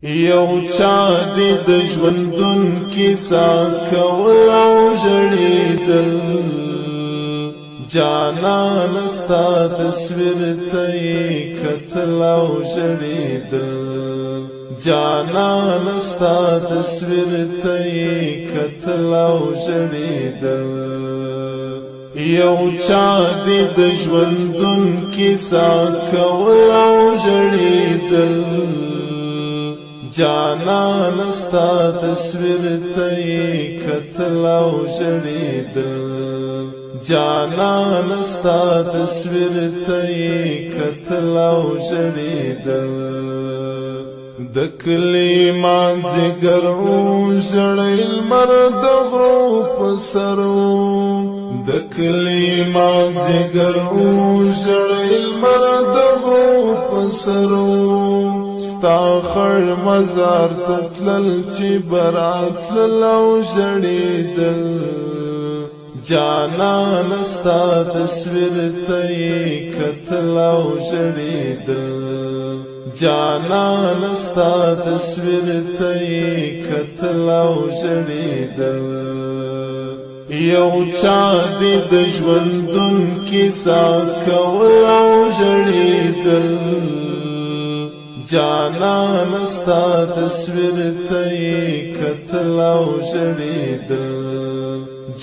یو چا دی د ژوندون کیسه کول او ژړېدل جانان ستا تصویر ته یې کتل او ژړېدل جانان ستا تصویر ته یې کتل او ژړېدل یو چا دی د ژوندون کیسه کول او ژړېدل جانان ستا تصویر ته یې کتل او ژړېدل جانان ستا تصویر ته یې کتل او ژړېدل د کلي مازدیګر ژړی لمر د غرو په سر د کلي مازدیګر ژړی لمر د غرو په سر ستا خړ مزار ته تلل چې براتلل او ژړېدل جانان ستا تصویر ته یې کتل او ژړېدل جانان ستا تصویر ته یې کتل او ژړېدل یو چا دی د ژوندون کیسه کول او ژړېدل جانان ستا تصویر ته یې کتل او ژړېدل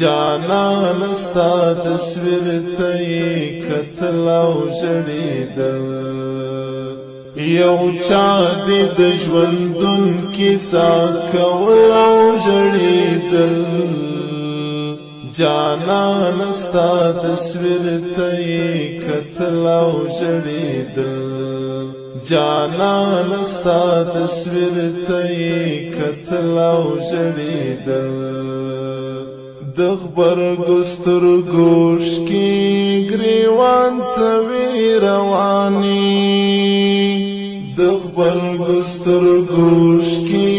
جانان ستا تصویر ته یې کتل او ژړېدل یو چا دی د ژوندون کیسه کول او ژړېدل جانان ستا تصویر ته یې کتل او ژړېدل جانان ستا تصویر ته یې کتل او ژړېدل د غبرګو سترګو شکې ګریوان ته وې روانې د غبرګو سترګو شکې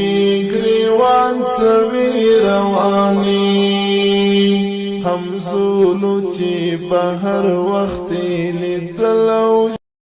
ګریوان ته وې روانې همزولو چې په هر وخت لیدل او